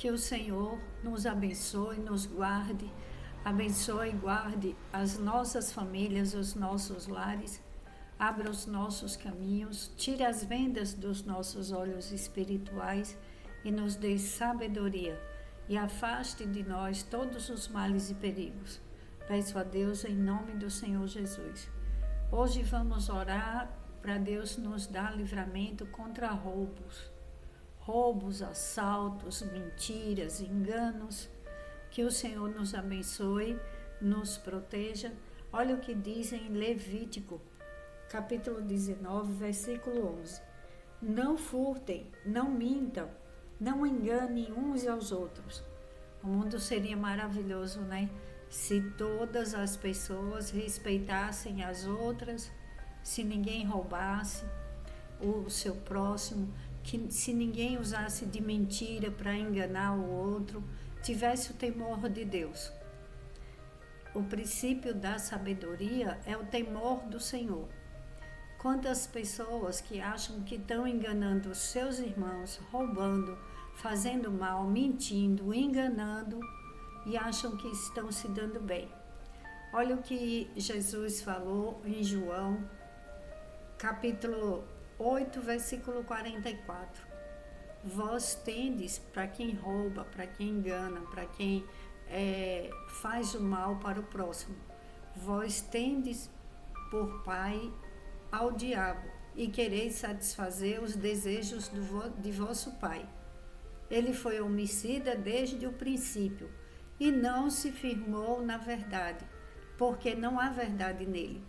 Que o Senhor nos abençoe, nos guarde, abençoe e guarde as nossas famílias, os nossos lares, abra os nossos caminhos, tire as vendas dos nossos olhos espirituais e nos dê sabedoria e afaste de nós todos os males e perigos. Peço a Deus em nome do Senhor Jesus. Hoje vamos orar para Deus nos dar livramento contra roubos, assaltos, mentiras, enganos. Que o Senhor nos abençoe, nos proteja. Olha o que diz em Levítico, capítulo 19, versículo 11. Não furtem, não mintam, não enganem uns aos outros. O mundo seria maravilhoso, né? Se todas as pessoas respeitassem as outras, se ninguém roubasse o seu próximo, que se ninguém usasse de mentira para enganar o outro, tivesse o temor de Deus. O princípio da sabedoria é o temor do Senhor. Quantas pessoas que acham que estão enganando os seus irmãos, roubando, fazendo mal, mentindo, enganando e acham que estão se dando bem. Olha o que Jesus falou em João, capítulo 8, versículo 44. Vós tendes para quem rouba, para quem engana, para quem faz o mal para o próximo. Vós tendes por pai ao diabo e quereis satisfazer os desejos de vosso pai. Ele foi homicida desde o princípio e não se firmou na verdade, porque não há verdade nele.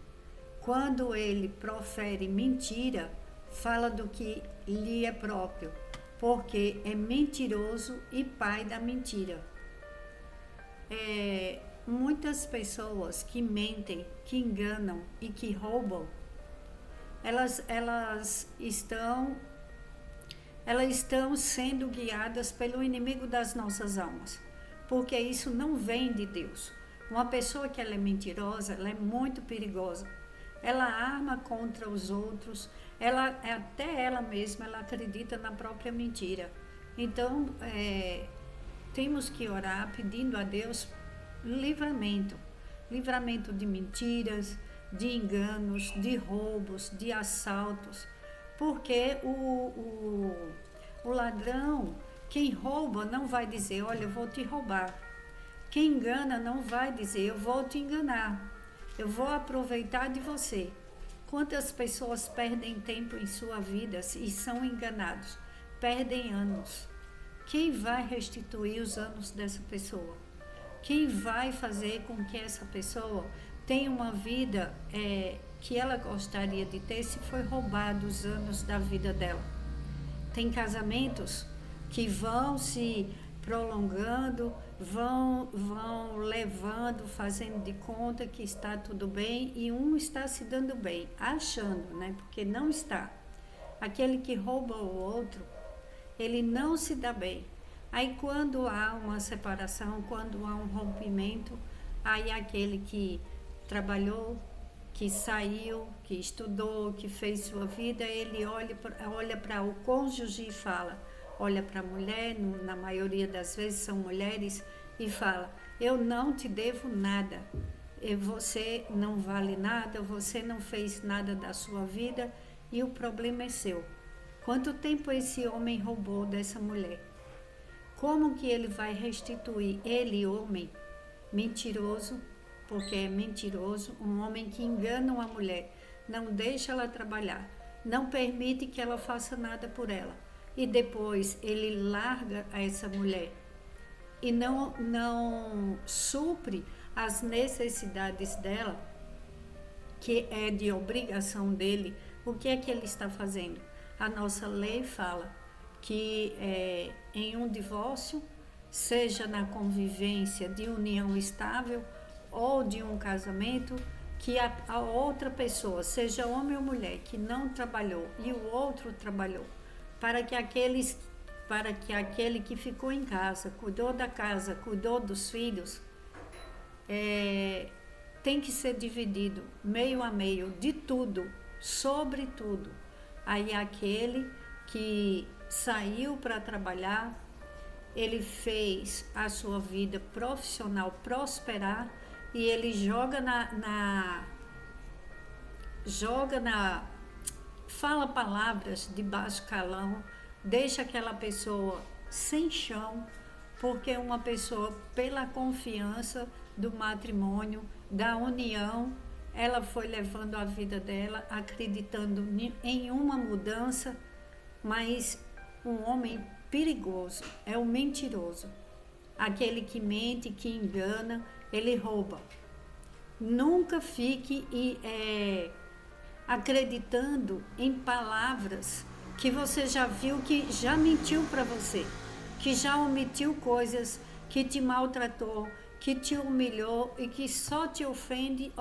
Quando ele profere mentira, fala do que lhe é próprio, porque é mentiroso e pai da mentira. Muitas pessoas que mentem, que enganam e que roubam, elas estão sendo guiadas pelo inimigo das nossas almas, porque isso não vem de Deus. Uma pessoa que ela é mentirosa, ela é muito perigosa. Ela arma contra os outros, até ela mesma, ela acredita na própria mentira. Então, temos que orar pedindo a Deus livramento de mentiras, de enganos, de roubos, de assaltos, porque o ladrão, quem rouba não vai dizer, olha, eu vou te roubar. Quem engana não vai dizer, eu vou te enganar, eu vou aproveitar de você. Quantas pessoas perdem tempo em sua vida e são enganados? Perdem anos. Quem vai restituir os anos dessa pessoa? Quem vai fazer com que essa pessoa tenha uma vida que ela gostaria de ter se foi roubado os anos da vida dela? Tem casamentos que vão se prolongando, vão levando, fazendo de conta que está tudo bem e um está se dando bem, achando, né? Porque não está. Aquele que rouba o outro, ele não se dá bem. Aí quando há uma separação, quando há um rompimento, aí aquele que trabalhou, que saiu, que estudou, que fez sua vida, ele olha para o cônjuge e fala, olha para a mulher, na maioria das vezes são mulheres, e fala, eu não te devo nada, você não vale nada, você não fez nada da sua vida e o problema é seu. Quanto tempo esse homem roubou dessa mulher? Como que ele vai restituir? Ele, homem, mentiroso, porque é mentiroso, um homem que engana uma mulher, não deixa ela trabalhar, não permite que ela faça nada por ela. E depois ele larga essa mulher e não supre as necessidades dela, que é de obrigação dele. O que é que ele está fazendo? A nossa lei fala que em um divórcio, seja na convivência de união estável ou de um casamento, que a outra pessoa, seja homem ou mulher, que não trabalhou e o outro trabalhou, para que aquele que ficou em casa, cuidou da casa, cuidou dos filhos, tem que ser dividido meio a meio de tudo, sobre tudo. Aí aquele que saiu para trabalhar, ele fez a sua vida profissional prosperar e ele fala palavras de baixo calão, deixa aquela pessoa sem chão, porque uma pessoa, pela confiança do matrimônio, da união, ela foi levando a vida dela, acreditando em uma mudança, mas um homem perigoso é o mentiroso. Aquele que mente, que engana, ele rouba. Nunca fique acreditando em palavras que você já viu que já mentiu para você, que já omitiu coisas, que te maltratou, que te humilhou e que só te ofende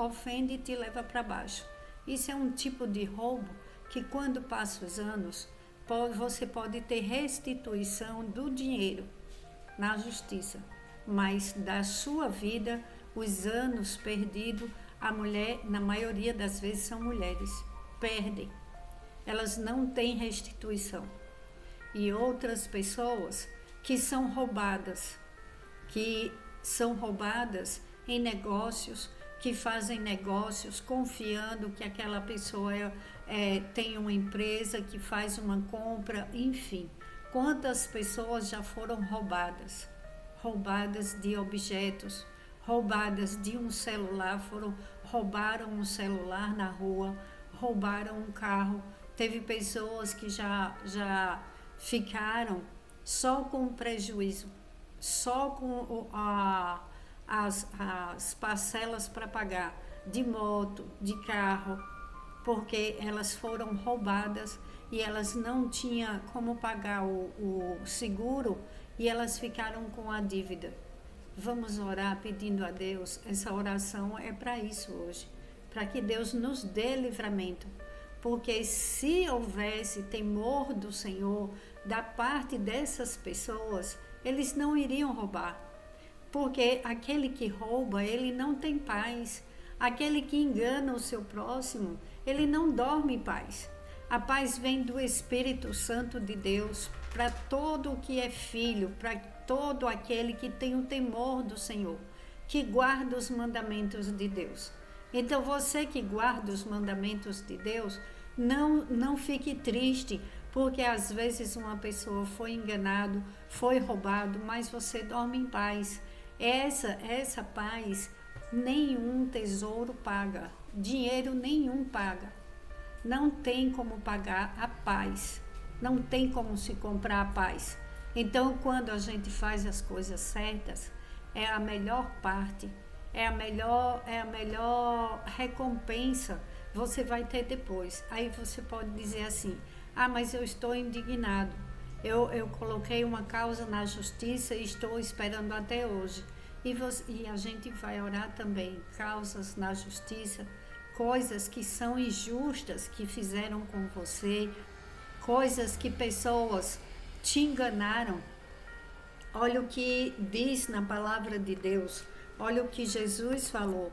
e te leva para baixo. Isso é um tipo de roubo que, quando passam os anos, você pode ter restituição do dinheiro na justiça, mas da sua vida, os anos perdidos, a mulher, na maioria das vezes, são mulheres, perdem. Elas não têm restituição. E outras pessoas que são roubadas em negócios, que fazem negócios confiando que aquela pessoa tem uma empresa, que faz uma compra, enfim. Quantas pessoas já foram roubadas? Roubadas de objetos, roubadas de um celular, roubaram um celular na rua, roubaram um carro. Teve pessoas que já ficaram só com prejuízo, só com as parcelas para pagar, de moto, de carro, porque elas foram roubadas e elas não tinham como pagar o seguro e elas ficaram com a dívida. Vamos orar pedindo a Deus. Essa oração é para isso hoje, para que Deus nos dê livramento, porque se houvesse temor do Senhor da parte dessas pessoas, eles não iriam roubar, porque aquele que rouba, ele não tem paz. Aquele que engana o seu próximo, ele não dorme em paz. A paz vem do Espírito Santo de Deus para todo o que é filho, para todo aquele que tem o temor do Senhor, que guarda os mandamentos de Deus. Então você que guarda os mandamentos de Deus, não fique triste, porque às vezes uma pessoa foi enganado, foi roubado, mas você dorme em paz. Essa paz nenhum tesouro paga, dinheiro nenhum paga. Não tem como pagar a paz, não tem como se comprar a paz. Então, quando a gente faz as coisas certas, é a melhor parte, é a melhor recompensa você vai ter depois. Aí você pode dizer assim: ah, mas eu estou indignado, eu coloquei uma causa na justiça e estou esperando até hoje. E a gente vai orar também, causas na justiça, coisas que são injustas que fizeram com você, coisas que pessoas te enganaram. Olha o que diz na palavra de Deus, olha o que Jesus falou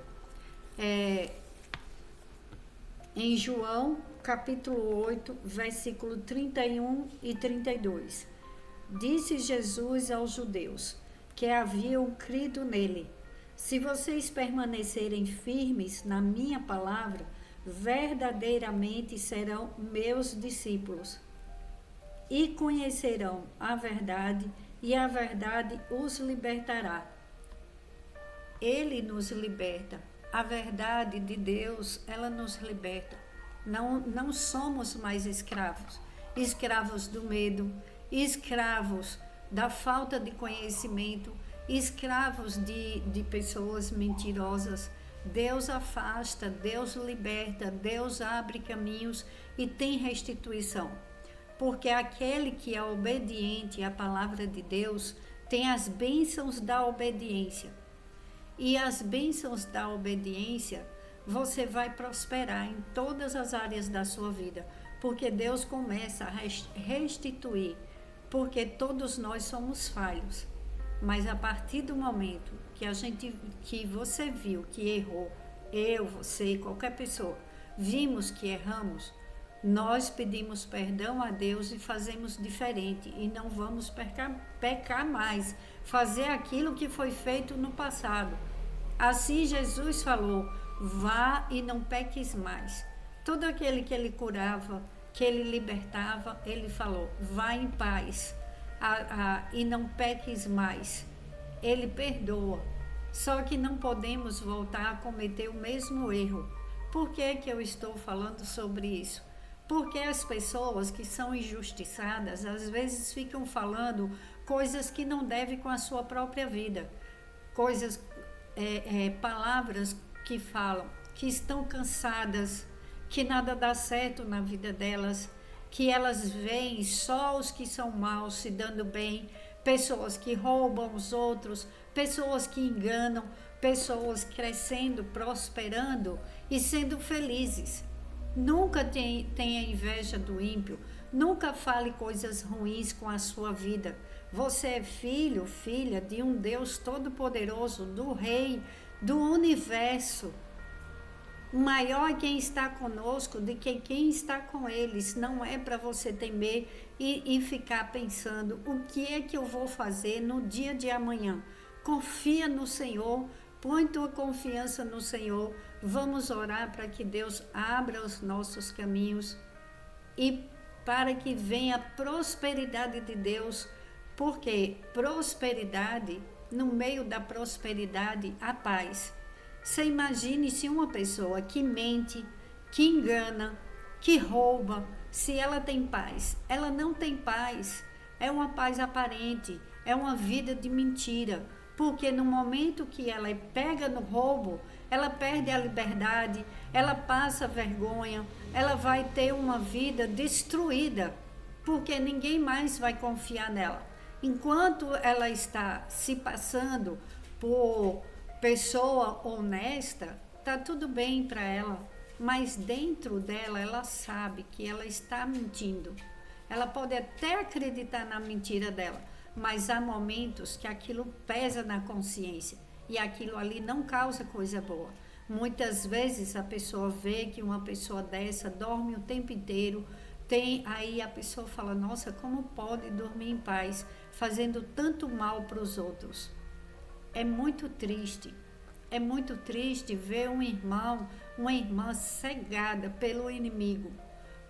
em João capítulo 8, versículo 31 e 32. Disse Jesus aos judeus que haviam crido nele: se vocês permanecerem firmes na minha palavra, verdadeiramente serão meus discípulos e conhecerão a verdade, e a verdade os libertará. Ele nos liberta. A verdade de Deus, ela nos liberta. Não somos mais escravos do medo, escravos da falta de conhecimento, escravos de pessoas mentirosas. Deus afasta, Deus liberta, Deus abre caminhos e tem restituição. Porque aquele que é obediente à palavra de Deus tem as bênçãos da obediência. E as bênçãos da obediência, você vai prosperar em todas as áreas da sua vida, porque Deus começa a restituir, porque todos nós somos falhos. Mas a partir do momento que você viu que errou, eu, você, qualquer pessoa, vimos que erramos, nós pedimos perdão a Deus e fazemos diferente. E não vamos pecar mais, fazer aquilo que foi feito no passado. Assim Jesus falou, vá e não peques mais. Todo aquele que ele curava, que ele libertava, ele falou, vá em paz e não peques mais. Ele perdoa. Só que não podemos voltar a cometer o mesmo erro. Por que que eu estou falando sobre isso? Porque as pessoas que são injustiçadas, às vezes ficam falando coisas que não devem com a sua própria vida. Palavras que falam, que estão cansadas, que nada dá certo na vida delas, que elas veem só os que são maus se dando bem, pessoas que roubam os outros, pessoas que enganam, pessoas crescendo, prosperando e sendo felizes. Nunca tenha inveja do ímpio, nunca fale coisas ruins com a sua vida. Você é filho, filha de um Deus todo-poderoso, do Rei, do universo. Maior é quem está conosco do que quem está com eles. Não é para você temer e ficar pensando o que é que eu vou fazer no dia de amanhã. Confia no Senhor, põe tua confiança no Senhor. Vamos orar para que Deus abra os nossos caminhos e para que venha a prosperidade de Deus, porque prosperidade, no meio da prosperidade, a paz. Você imagine se uma pessoa que mente, que engana, que rouba, se ela tem paz. Ela não tem paz, é uma paz aparente, é uma vida de mentira, porque no momento que ela pega no roubo, ela perde a liberdade, ela passa vergonha, ela vai ter uma vida destruída, porque ninguém mais vai confiar nela. Enquanto ela está se passando por pessoa honesta, tá tudo bem para ela, mas dentro dela ela sabe que ela está mentindo. Ela pode até acreditar na mentira dela, mas há momentos que aquilo pesa na consciência e aquilo ali não causa coisa boa. Muitas vezes a pessoa vê que uma pessoa dessa dorme o tempo inteiro, aí a pessoa fala, nossa, como pode dormir em paz fazendo tanto mal para os outros? É muito triste ver um irmão, uma irmã cegada pelo inimigo,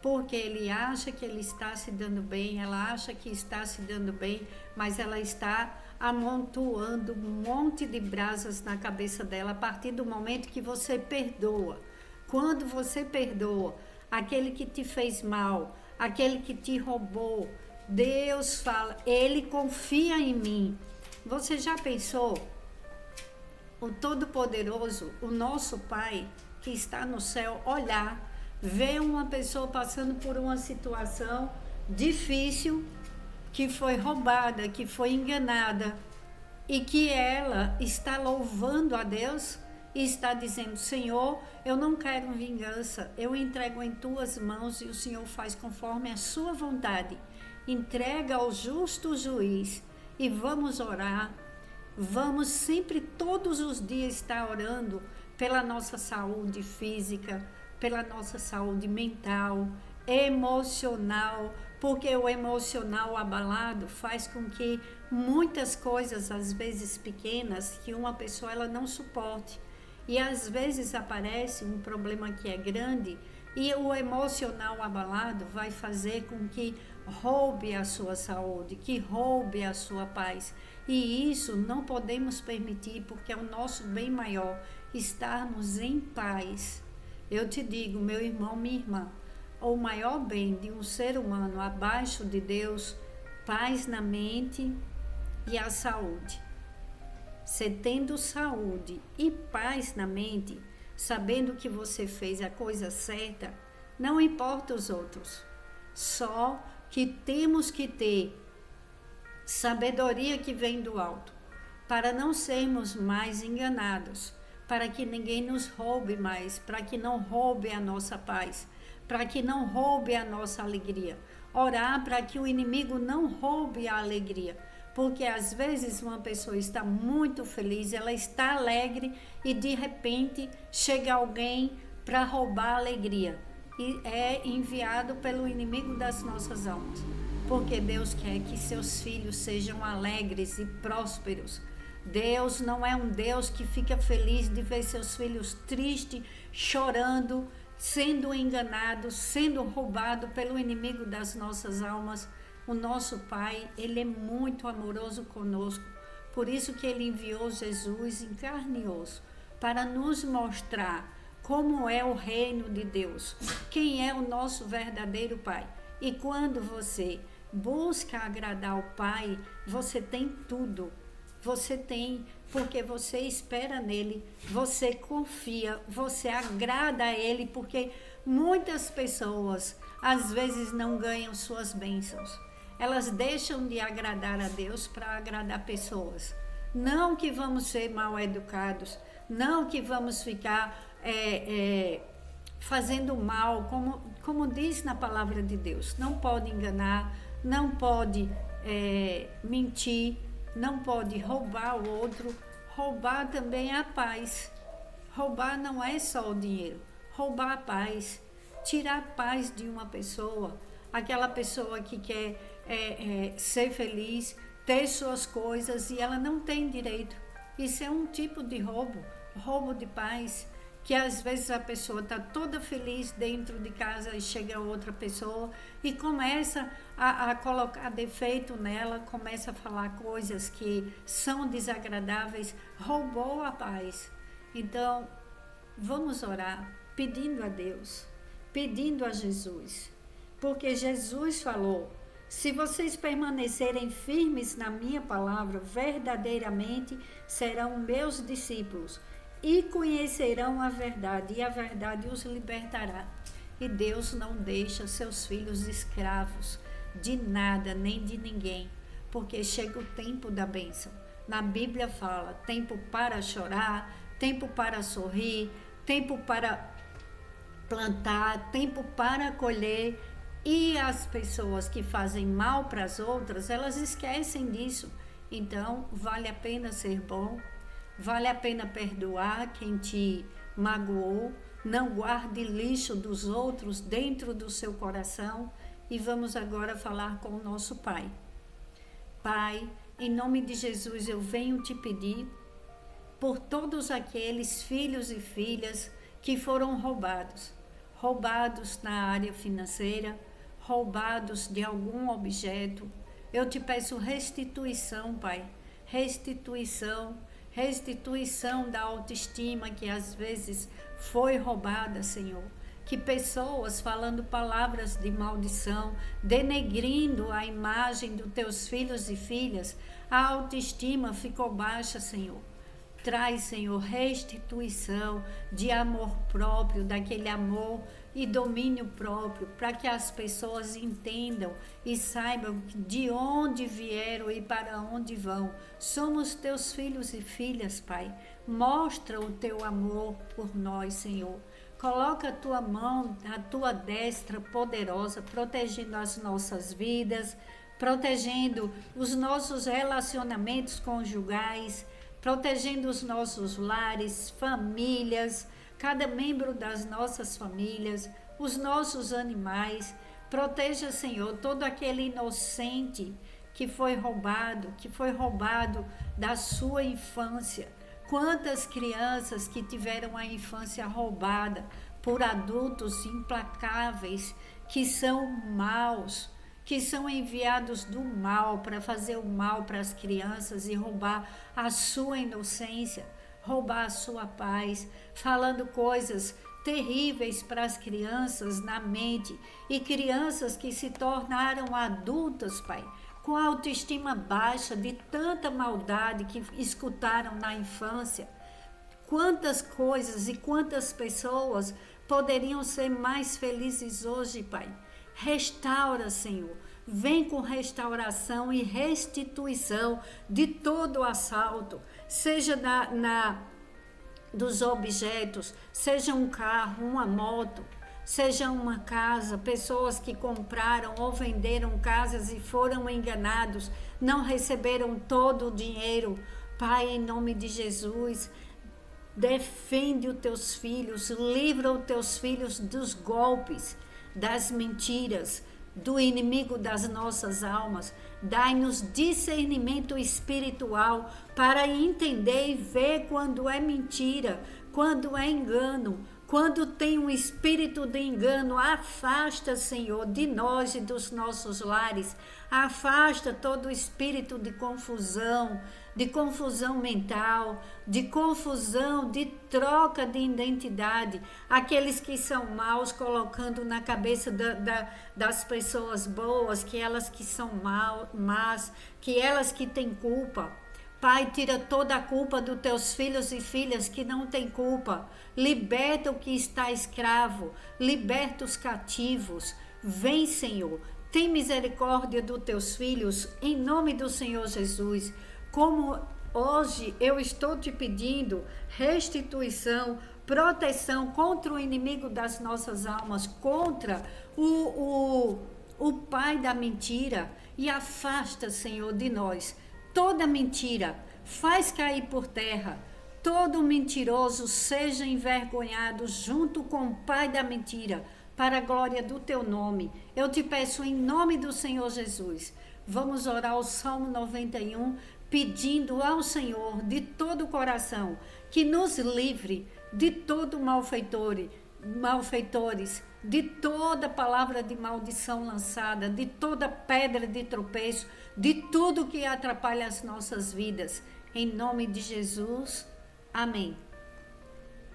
porque ele acha que ele está se dando bem, ela acha que está se dando bem, mas ela está amontoando um monte de brasas na cabeça dela a partir do momento que você perdoa. Quando você perdoa aquele que te fez mal, aquele que te roubou, Deus fala, ele confia em mim. Você já pensou? O Todo-Poderoso, o nosso Pai, que está no céu, olhar, ver uma pessoa passando por uma situação difícil, que foi roubada, que foi enganada, e que ela está louvando a Deus e está dizendo, Senhor, eu não quero vingança, eu entrego em tuas mãos e o Senhor faz conforme a sua vontade. Entrega ao justo juiz e vamos orar. Vamos sempre, todos os dias, estar orando pela nossa saúde física, pela nossa saúde mental, emocional, porque o emocional abalado faz com que muitas coisas, às vezes pequenas, que uma pessoa ela não suporte. E às vezes aparece um problema que é grande e o emocional abalado vai fazer com que roube a sua saúde, que roube a sua paz. E isso não podemos permitir, porque é o nosso bem maior, estarmos em paz. Eu te digo, meu irmão, minha irmã, o maior bem de um ser humano abaixo de Deus, paz na mente e a saúde. Você tendo saúde e paz na mente, sabendo que você fez a coisa certa, não importa os outros. Só que temos que ter sabedoria que vem do alto, para não sermos mais enganados, para que ninguém nos roube mais, para que não roube a nossa paz, para que não roube a nossa alegria. Orar para que o inimigo não roube a alegria, porque às vezes uma pessoa está muito feliz, ela está alegre e de repente chega alguém para roubar a alegria. é enviado pelo inimigo das nossas almas. Porque Deus quer que seus filhos sejam alegres e prósperos. Deus não é um Deus que fica feliz de ver seus filhos tristes, chorando, sendo enganados, sendo roubados pelo inimigo das nossas almas. O nosso Pai, Ele é muito amoroso conosco. Por isso que Ele enviou Jesus em carne e osso, para nos mostrar como é o reino de Deus, quem é o nosso verdadeiro Pai. E quando você busca agradar o Pai, você tem tudo. Você tem, porque você espera nele, você confia, você agrada a ele, porque muitas pessoas às vezes não ganham suas bênçãos. Elas deixam de agradar a Deus para agradar pessoas. Não que vamos ser mal educados, não que vamos ficar fazendo mal, como diz na palavra de Deus. Não pode enganar, não pode mentir, não pode roubar o outro. Roubar também é a paz. Roubar não é só o dinheiro, roubar a paz, tirar a paz de uma pessoa, aquela pessoa que quer ser feliz, ter suas coisas e ela não tem direito. Isso é um tipo de roubo de paz, que às vezes a pessoa está toda feliz dentro de casa e chega outra pessoa e começa a colocar defeito nela, começa a falar coisas que são desagradáveis, roubou a paz. Então, vamos orar pedindo a Deus, pedindo a Jesus, porque Jesus falou: se vocês permanecerem firmes na minha palavra, verdadeiramente serão meus discípulos e conhecerão a verdade, e a verdade os libertará. E Deus não deixa seus filhos escravos de nada, nem de ninguém, porque chega o tempo da bênção. Na Bíblia fala: tempo para chorar, tempo para sorrir, tempo para plantar, tempo para colher. E as pessoas que fazem mal para as outras, elas esquecem disso. Então, vale a pena ser bom, vale a pena perdoar quem te magoou, não guarde lixo dos outros dentro do seu coração. E vamos agora falar com o nosso Pai. Pai, em nome de Jesus, eu venho te pedir por todos aqueles filhos e filhas que foram roubados na área financeira, roubados de algum objeto. Eu te peço restituição, Pai, restituição da autoestima que às vezes foi roubada, Senhor. Que pessoas falando palavras de maldição, denegrindo a imagem dos teus filhos e filhas, a autoestima ficou baixa, Senhor. Traz, Senhor, restituição de amor próprio, daquele amor e domínio próprio, para que as pessoas entendam e saibam de onde vieram e para onde vão. Somos teus filhos e filhas, Pai. Mostra o teu amor por nós, Senhor. Coloca a tua mão, a tua destra poderosa, protegendo as nossas vidas, protegendo os nossos relacionamentos conjugais, protegendo os nossos lares, famílias, cada membro das nossas famílias, os nossos animais. Proteja, Senhor, todo aquele inocente que foi roubado da sua infância. Quantas crianças que tiveram a infância roubada por adultos implacáveis, que são maus, que são enviados do mal para fazer o mal para as crianças e roubar a sua inocência, roubar a sua paz, falando coisas terríveis para as crianças na mente, e crianças que se tornaram adultas, Pai, com a autoestima baixa de tanta maldade que escutaram na infância. Quantas coisas e quantas pessoas poderiam ser mais felizes hoje, Pai? Restaura, Senhor. Vem com restauração e restituição de todo o assalto, seja dos objetos, seja um carro, uma moto, seja uma casa, pessoas que compraram ou venderam casas e foram enganados, não receberam todo o dinheiro. Pai, em nome de Jesus, Defende os teus filhos, livra os teus filhos dos golpes, das mentiras, do inimigo das nossas almas. Dai-nos discernimento espiritual para entender e ver quando é mentira, quando é engano. Quando tem um espírito de engano, afasta, Senhor, de nós e dos nossos lares. Afasta todo espírito de confusão mental, de confusão, de troca de identidade. Aqueles que são maus, colocando na cabeça das pessoas boas, que elas que são más, que elas que têm culpa. Pai, tira toda a culpa dos teus filhos e filhas que não têm culpa. Liberta o que está escravo. Liberta os cativos. Vem, Senhor. Tem misericórdia dos teus filhos, em nome do Senhor Jesus. Como hoje eu estou te pedindo restituição, proteção contra o inimigo das nossas almas, contra o pai da mentira. E afasta, Senhor, de nós toda mentira, faz cair por terra. Todo mentiroso seja envergonhado junto com o pai da mentira, para a glória do teu nome. Eu te peço em nome do Senhor Jesus. Vamos orar o Salmo 91, pedindo ao Senhor de todo o coração que nos livre de todo malfeitores, de toda palavra de maldição lançada, de toda pedra de tropeço, de tudo que atrapalha as nossas vidas. Em nome de Jesus, amém.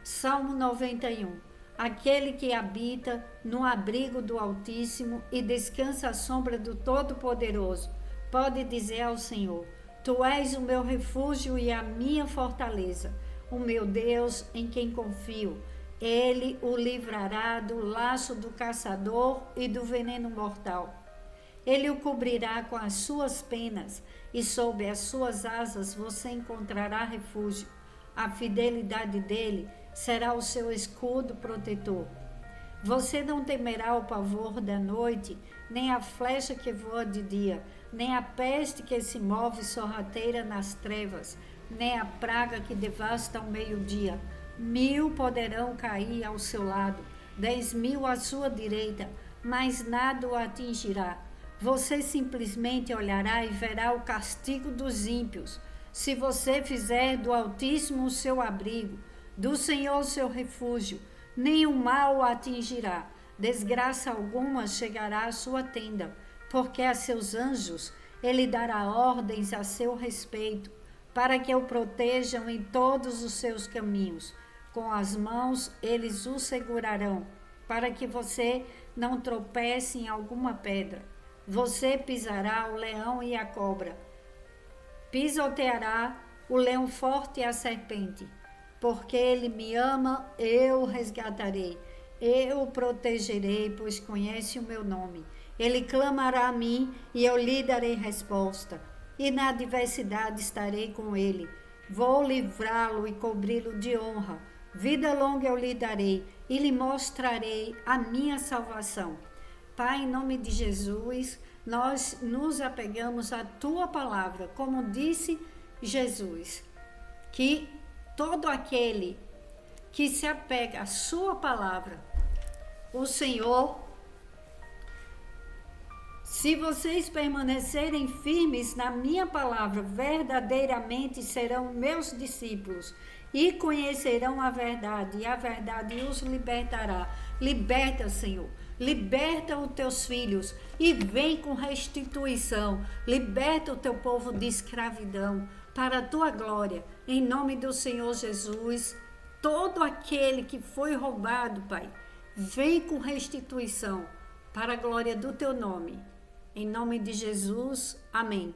Salmo 91. Aquele que habita no abrigo do Altíssimo e descansa à sombra do Todo-Poderoso, pode dizer ao Senhor: Tu és o meu refúgio e a minha fortaleza, o meu Deus em quem confio. Ele o livrará do laço do caçador e do veneno mortal. Ele o cobrirá com as suas penas, e sob as suas asas você encontrará refúgio. A fidelidade dele será o seu escudo protetor. Você não temerá o pavor da noite, nem a flecha que voa de dia, nem a peste que se move sorrateira nas trevas, nem a praga que devasta ao meio-dia. 1000 poderão cair ao seu lado, 10.000 à sua direita, mas nada o atingirá. Você simplesmente olhará e verá o castigo dos ímpios. Se você fizer do Altíssimo o seu abrigo, do Senhor o seu refúgio, nenhum mal o atingirá. Desgraça alguma chegará à sua tenda, porque a seus anjos ele dará ordens a seu respeito, para que o protejam em todos os seus caminhos. Com as mãos eles o segurarão, para que você não tropece em alguma pedra. Você pisará o leão e a cobra, pisoteará o leão forte e a serpente. Porque ele me ama, eu o resgatarei, eu o protegerei, pois conhece o meu nome. Ele clamará a mim e eu lhe darei resposta, e na adversidade estarei com ele. Vou livrá-lo e cobri-lo de honra. Vida longa eu lhe darei e lhe mostrarei a minha salvação. Pai, em nome de Jesus, nós nos apegamos à tua palavra, como disse Jesus, que todo aquele que se apega à sua palavra, o Senhor, se vocês permanecerem firmes na minha palavra, verdadeiramente serão meus discípulos e conhecerão a verdade, e a verdade os libertará. Liberta, Senhor. Liberta os teus filhos e vem com restituição. Liberta o teu povo de escravidão para a tua glória. Em nome do Senhor Jesus, todo aquele que foi roubado, Pai, vem com restituição para a glória do teu nome. Em nome de Jesus, amém.